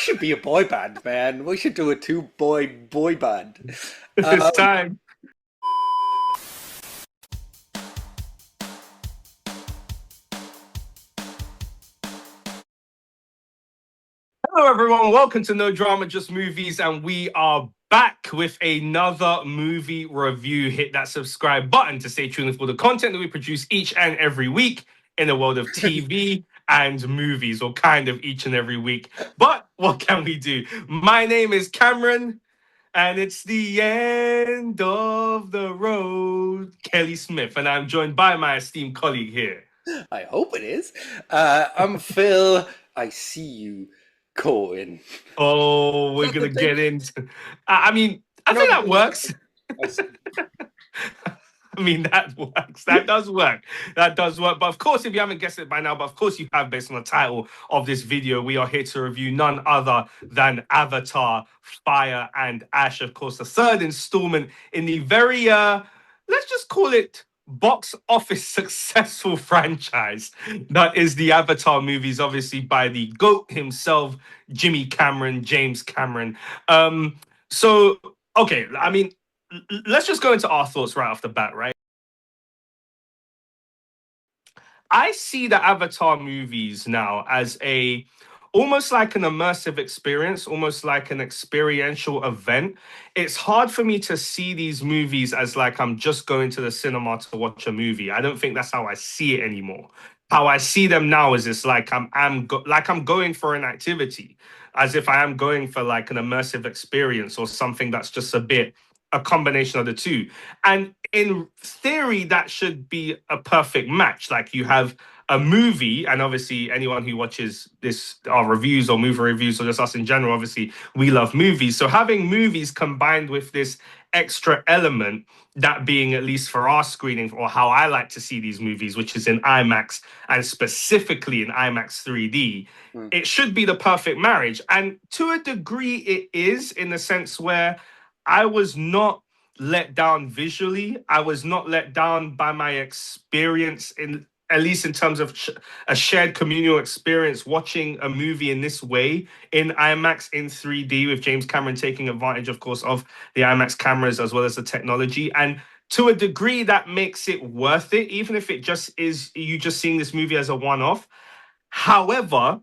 should be a boy band, man. We should do a two boy band. It's time. Hello, everyone. Welcome to No Drama, Just Movies, and we are back with another movie review. Hit that subscribe button to stay tuned for the content that we produce each and every week in the world of TV and movies, or kind of each and every week. But what can we do? My name is Cameron, and it's the end of the road, Kelly Smith, and I'm joined by my esteemed colleague here. I hope it is. I'm Phil. I see you, Cohen. Oh, we're gonna get into. I mean, I think that works. I mean, that works. That does work. That does work. But of course, if you haven't guessed it by now, but of course you have based on the title of this video, we are here to review none other than Avatar: Fire and Ash. Of course, the third installment in the very, let's just call it box office successful franchise that is the Avatar movies, obviously by the GOAT himself, James Cameron. So, okay, I mean, let's just go into our thoughts right off the bat, right? I see the Avatar movies now as almost like an immersive experience, almost like an experiential event. It's hard for me to see these movies as like I'm just going to the cinema to watch a movie. I don't think that's how I see it anymore. How I see them now is it's like I'm going for an activity, as if I am going for like an immersive experience or something that's just a combination of the two. And in theory, that should be a perfect match. Like you have a movie, and obviously anyone who watches our reviews or movie reviews or just us in general, obviously we love movies. So having movies combined with this extra element, that being at least for our screening, or how I like to see these movies, which is in IMAX and specifically in IMAX 3D, it should be the perfect marriage. And to a degree it is, in the sense where I was not let down visually. I was not let down by my experience, in at least in terms of a shared communal experience watching a movie in this way in IMAX in 3D, with James Cameron taking advantage, of course, of the IMAX cameras as well as the technology. And to a degree, that makes it worth it, even if it just is you just seeing this movie as a one-off. However,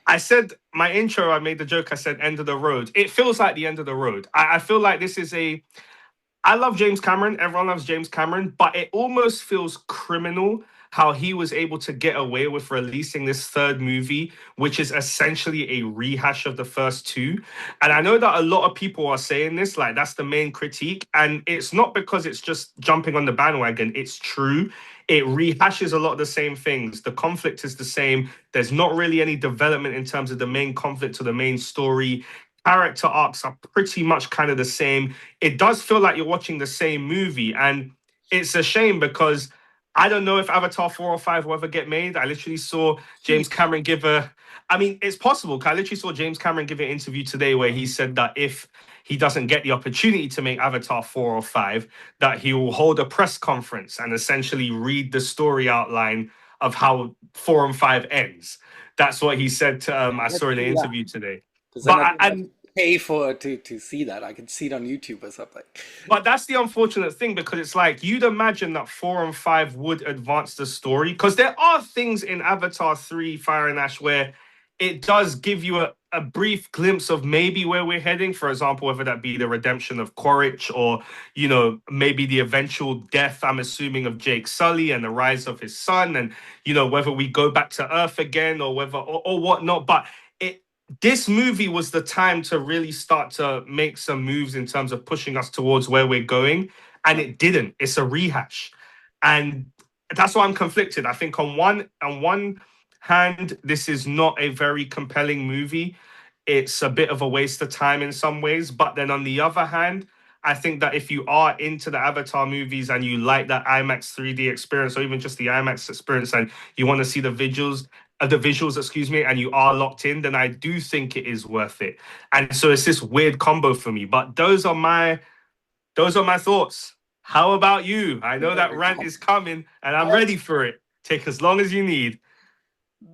I said my intro, I made the joke, I said end of the road. It feels like the end of the road. I feel like this is I love James Cameron. Everyone loves James Cameron, but it almost feels criminal how he was able to get away with releasing this third movie, which is essentially a rehash of the first two. And I know that a lot of people are saying this, like that's the main critique. And it's not because it's just jumping on the bandwagon. It's true. It rehashes a lot of the same things. The conflict is the same. There's not really any development in terms of the main conflict or the main story. Character arcs are pretty much kind of the same. It does feel like you're watching the same movie. And it's a shame because I don't know if Avatar 4 or 5 will ever get made. I literally saw James Cameron it's possible. I literally saw James Cameron give an interview today where he said that if he doesn't get the opportunity to make Avatar 4 or 5, that he will hold a press conference and essentially read the story outline of how 4 and 5 ends. That's what he said to, I saw in an interview today. But pay for to see that. I can see it on YouTube or something. But that's the unfortunate thing, because it's like you'd imagine that 4 and 5 would advance the story, because there are things in Avatar 3 Fire and Ash where it does give you a brief glimpse of maybe where we're heading. For example, whether that be the redemption of Quaritch, or maybe the eventual death, I'm assuming, of Jake Sully and the rise of his son, and whether we go back to Earth again or whether or whatnot. But this movie was the time to really start to make some moves in terms of pushing us towards where we're going. And it didn't. It's a rehash. And that's why I'm conflicted. I think on one hand, this is not a very compelling movie. It's a bit of a waste of time in some ways. But then on the other hand, I think that if you are into the Avatar movies and you like that IMAX 3D experience, or even just the IMAX experience, and you want to see the visuals, and you are locked in, then I do think it is worth it. And so it's this weird combo for me. But those are my thoughts. How about you? I know that rant is coming, and I'm ready for it. Take as long as you need.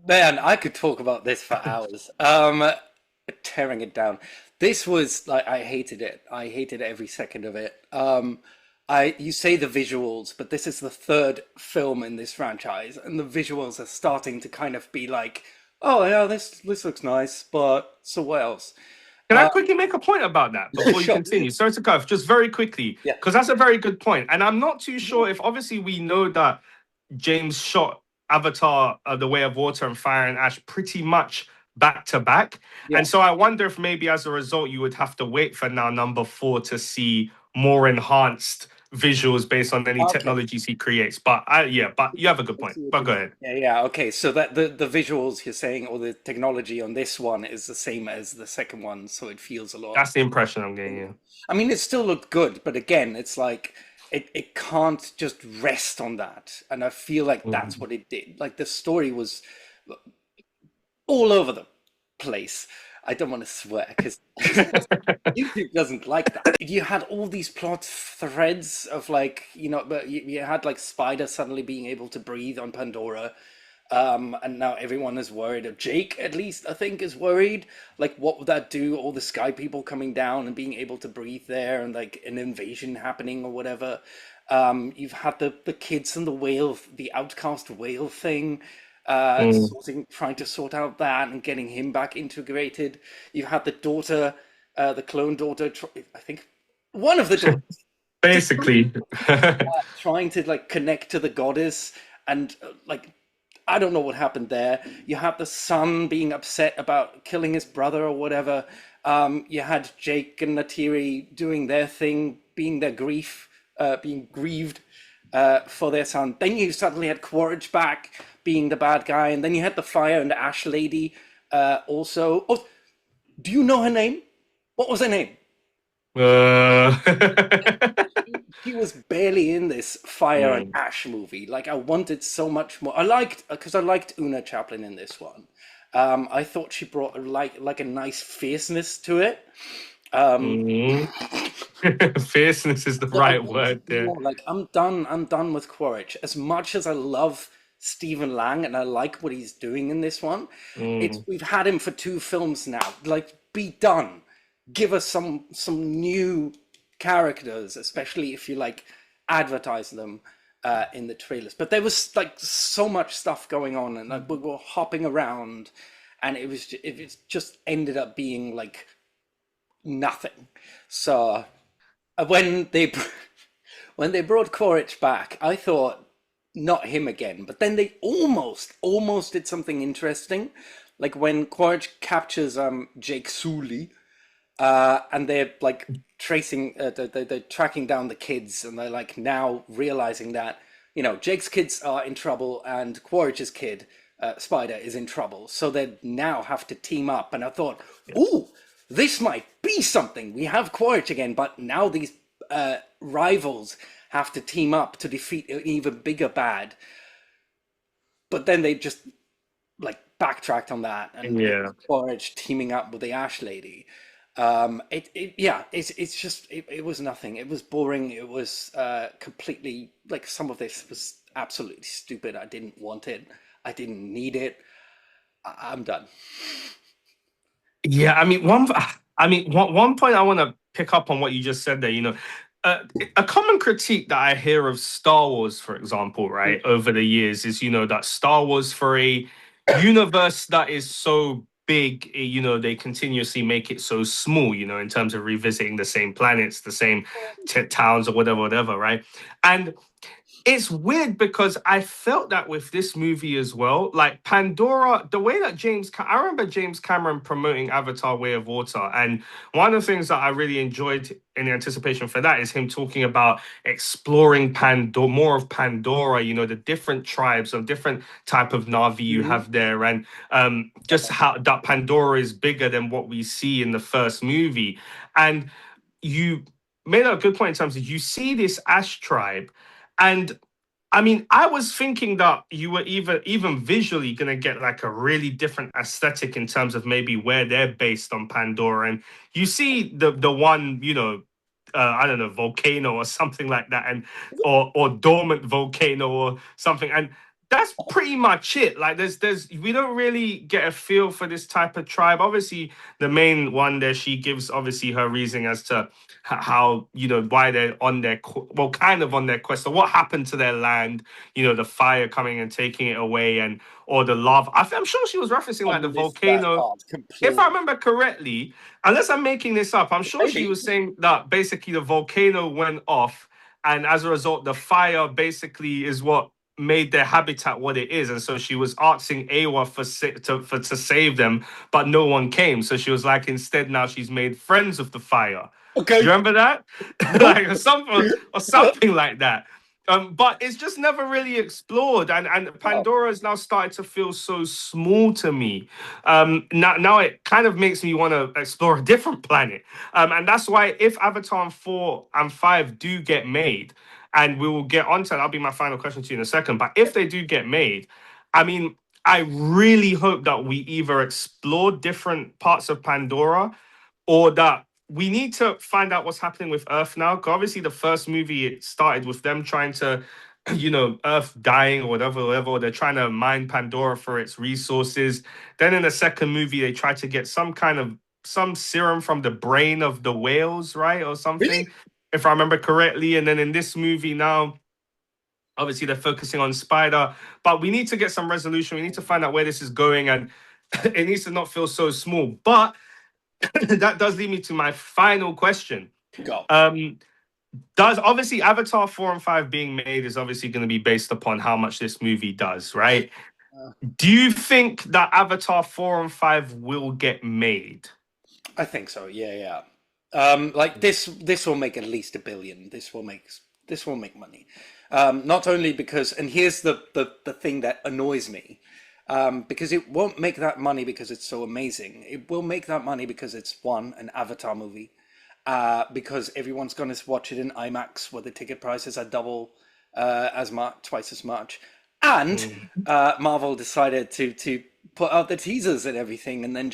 Man, I could talk about this for hours. tearing it down. This was like I hated it. I hated every second of it. You say the visuals, but this is the third film in this franchise, and the visuals are starting to kind of be like, oh yeah, this looks nice, but so what else? Can I quickly make a point about that before you Sure. continue? Sorry to cut off, just very quickly, Yeah. because that's a very good point. And I'm not too sure if obviously we know that James shot Avatar, The Way of Water and Fire and Ash pretty much back to back. Yeah. And so I wonder if maybe as a result, you would have to wait for now number 4 to see more enhanced visuals based on any Okay. technologies he creates. But yeah, but you have a good I point. see what But you go mean. ahead. Yeah, yeah. Okay, so that the visuals you're saying, or the technology on this one is the same as the second one, so it feels a lot. That's the impression I'm getting. Yeah. I mean, it still looked good, but again, it's like it can't just rest on that. And I feel like that's Mhm. what it did. Like the story was all over the place. I don't want to swear because YouTube doesn't like that. You had all these plot threads of like, but you had like Spider suddenly being able to breathe on Pandora. And now everyone is worried. Jake, at least, I think, is worried. Like, what would that do? All the sky people coming down and being able to breathe there, and like an invasion happening or whatever. You've had the kids and the whale, the outcast whale thing, Mm. trying to sort out that and getting him back integrated. You had the daughter, the clone daughter. I think one of the daughters Basically. trying to like connect to the goddess and like I don't know what happened there. You had the son being upset about killing his brother or whatever. You had Jake and Neytiri doing their thing, being their grief, being grieved for their son. Then you suddenly had Quaritch back being the bad guy, and then you had the fire and the ash lady also. Oh, do you know her name? What was her name? Uh, She was barely in this Fire and mm, Ash movie. Like I wanted so much more. I liked Oona Chaplin in this one. I thought she brought like a nice fierceness to it. Um, mm. Fierceness is the so I right wanted word there. more. Like I'm done. I'm done with Quaritch. As much as I love Stephen Lang and I like what he's doing in this one, Mm. we've had him for 2 films now. Like be done. Give us some new characters, especially if you like advertise them in the trailers. But there was like so much stuff going on, and like we were hopping around, and it just ended up being like nothing. So when they when they brought Quaritch back, I thought not him again. But then they almost did something interesting, like when Quaritch captures Jake Sully and they're like tracing, they're tracking down the kids, and they're like now realizing that Jake's kids are in trouble and Quaritch's kid, Spider, is in trouble, so they now have to team up. And I thought, ooh, this might be something. We have Quaritch again, but now these rivals have to team up to defeat an even bigger bad. But then they just like backtracked on that, and it Yeah. was Quaritch teaming up with the Ash Lady. Yeah, it's just it was nothing. It was boring. It was completely like some of this was absolutely stupid. I didn't want it. I didn't need it. I'm done. Yeah, one point I want to pick up on what you just said there. Uh, a common critique that I hear of Star Wars, for example, right, over the years is that Star Wars for a universe that is so big, they continuously make it so small, in terms of revisiting the same planets, the same towns, or whatever, right? And it's weird because I felt that with this movie as well. Like Pandora, the way that I remember James Cameron promoting Avatar Way of Water. And one of the things that I really enjoyed in anticipation for that is him talking about exploring Pandora, more of Pandora, the different tribes of different type of Navi you Mhm. have there. And just how that Pandora is bigger than what we see in the first movie. And you made a good point in terms of you see this Ash tribe, and I was thinking that you were even visually gonna get like a really different aesthetic in terms of maybe where they're based on Pandora, and you see the one I don't know, volcano or something like that, and or dormant volcano or something, and that's pretty much it. Like there's we don't really get a feel for this type of tribe. Obviously, the main one there, she gives obviously her reason as to how, why they're on their well, kind of on their quest. So what happened to their land? The fire coming and taking it away, and or the lava. I'm sure she was referencing I like the missed that volcano. part If I completely. remember correctly, unless I'm making this up, I'm sure she Maybe. was saying that basically the volcano went off, and as a result, the fire basically is what made their habitat what it is. And so she was asking Awa to save them, but no one came. So she was like, instead, now she's made friends with the fire. Do Okay. you remember that? Nope. Like something like that. But it's just never really explored, and No. Pandora is now starting to feel so small to me. Now it kind of makes me want to explore a different planet, and that's why if Avatar 4 and 5 do get made, and we will get onto that, that'll be my final question to you in a second. But if they do get made, I mean, I really hope that we either explore different parts of Pandora, or that we need to find out what's happening with Earth now. 'Cause obviously, the first movie, it started with them trying to, Earth dying or whatever. They're trying to mine Pandora for its resources. Then in the second movie, they tried to get some serum from the brain of the whales, right, or Really? something, if I remember correctly. And then in this movie now, obviously they're focusing on Spider, but we need to get some resolution. We need to find out where this is going, and it needs to not feel so small. But that does lead me to my final question. Go. Does obviously Avatar 4 and 5 being made is obviously going to be based upon how much this movie does, right? Do you think that Avatar 4 and 5 will get made? I think so. Yeah, yeah. Like this will make at least 1 billion. This will make money. Not only because, and here's the thing that annoys me, because it won't make that money because it's so amazing. It will make that money because it's an Avatar movie, because everyone's going to watch it in IMAX where the ticket prices are double as much, twice as much, and Marvel decided to put out the teasers and everything, and then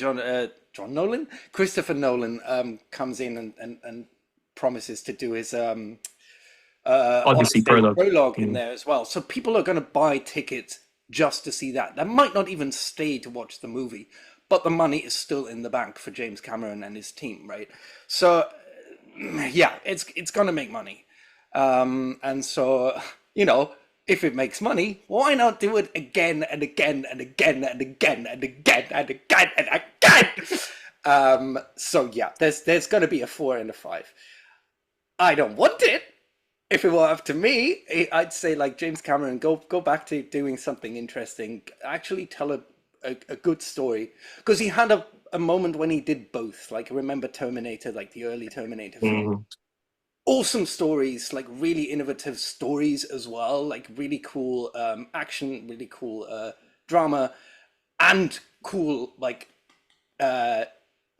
Christopher Nolan comes in and promises to do his Odyssey Odyssey prologue. prologue in there as well. So people are going to buy tickets just to see that. They might not even stay to watch the movie, but the money is still in the bank for James Cameron and his team, right? So yeah, it's going to make money, and so if it makes money, why not do it again and again and again and again and again and again and again? So yeah, there's going to be a 4 and a 5. I don't want it. If it were up to me, I'd say, like, James Cameron, go back to doing something interesting. Actually tell a good story. Because he had a moment when he did both. Like, remember Terminator, like the early Terminator film. Awesome stories, like really innovative stories as well. Like really cool action, really cool drama, and cool, like,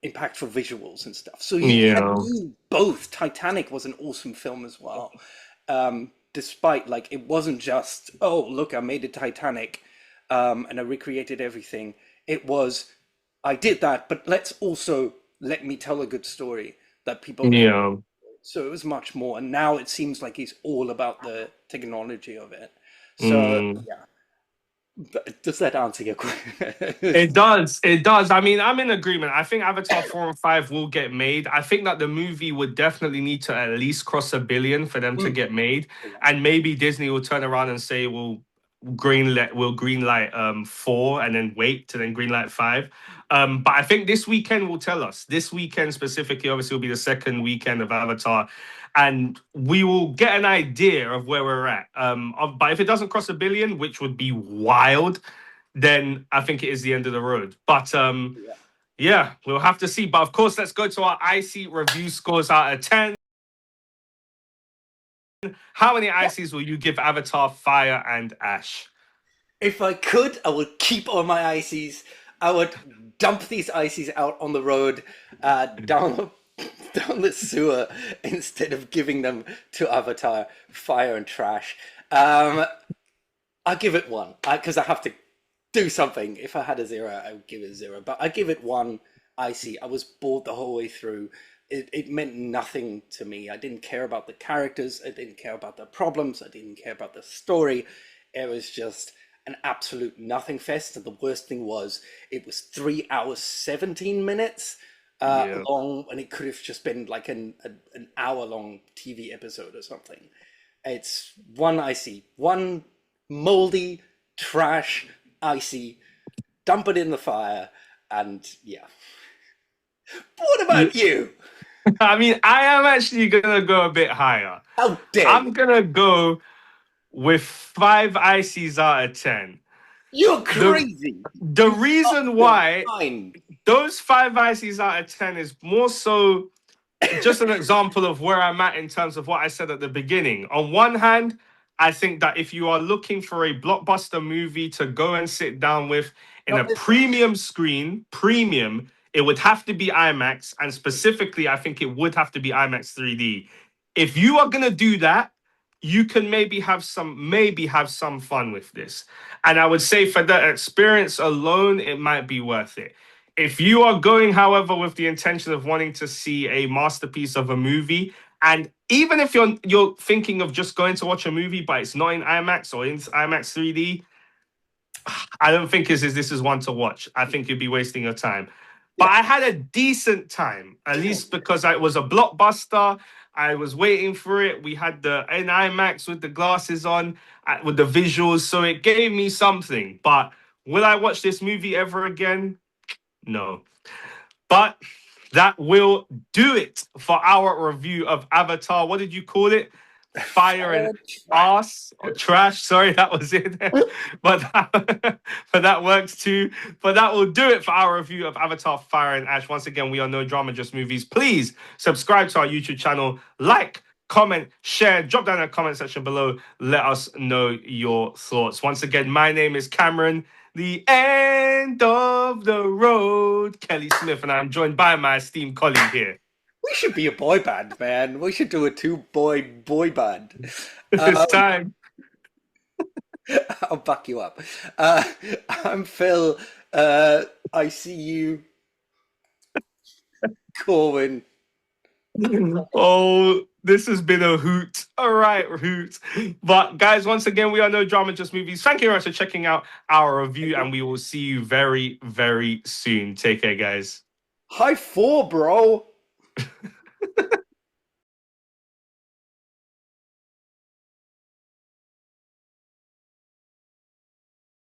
impactful visuals and stuff. So he had Yeah. both. Titanic was an awesome film as well. Despite, like, it wasn't just, oh, look, I made a Titanic and I recreated everything. It was, I did that, but let me tell a good story that people. Yeah. So it was much more. And now it seems like he's all about the technology of it. So Mm. yeah. Does that answer your question? It does. It does. I mean, I'm in agreement. I think Avatar 4 and 5 will get made. I think that the movie would definitely need to at least cross 1 billion for them to get made. And maybe Disney will turn around and say, we'll greenlight 4 and then wait to then greenlight 5. But I think this weekend will tell us. This weekend specifically, obviously, will be the second weekend of Avatar, and we will get an idea of where we're at. But if it doesn't cross 1 billion, which would be wild, then I think it is the end of the road. But yeah, we'll have to see. But of course, let's go to our Icee review scores out of 10. How many Icees will you give Avatar Fire and Ash? If I could, I would keep all my ices. I would dump these ices out on the road, down the sewer, instead of giving them to Avatar Fire and Trash. I'll give it 1 because I have to do something. If I had a 0, I would give it 0. But I give it 1 Icee. I was bored the whole way through. It meant nothing to me. I didn't care about the characters. I didn't care about the problems. I didn't care about the story. It was just an absolute nothing fest. And the worst thing was, it was 3 hours 17 minutes Yeah. long, and it could have just been like an hour long TV episode or something. It's one Icee, one moldy trash Icee. Dump it in the fire, and yeah. What about you? I mean, I am actually gonna go a bit higher. How dare I'm you? gonna go with 5 Icees out of 10. You're The crazy. the You lost reason your why mind. those 5 Icees out of 10 is more so just an example of where I'm at in terms of what I said at the beginning. On one hand, I think that if you are looking for a blockbuster movie to go and sit down with in a Not this one. premium screen, premium, it would have to be IMAX. And specifically, I think it would have to be IMAX 3D. If you are going to do that, you can maybe have some fun with this. And I would say for that experience alone, it might be worth it. If you are going, however, with the intention of wanting to see a masterpiece of a movie, and even if you're thinking of just going to watch a movie, but it's not in IMAX or in IMAX 3D, I don't think this is one to watch. I think you'd be wasting your time. But Yeah. I had a decent time, at least because it was a blockbuster. I was waiting for it. We had the in IMAX with the glasses on, with the visuals, so it gave me something. But will I watch this movie ever again? No. But that will do it for our review of Avatar. What did you call it? Fire and ass or trash. Sorry, that was it. but that works too. But that will do it for our review of Avatar: Fire and Ash. Once again, we are No Drama, Just Movies. Please subscribe to our YouTube channel, like, comment, share, drop down in the comment section below. Let us know your thoughts. Once again, my name is Cameron, the end of the road, Kelly Smith, and I'm joined by my esteemed colleague here. We should be a boy band, man. We should do a boy band. It's time. I'll back you up. I'm Phil. I see you, Corwin. Oh, this has been a hoot. All right, hoot. But guys, once again, we are No Drama, Just Movies. Thank you very much for checking out our review, and we will see you very, very soon. Take care, guys. High four, bro.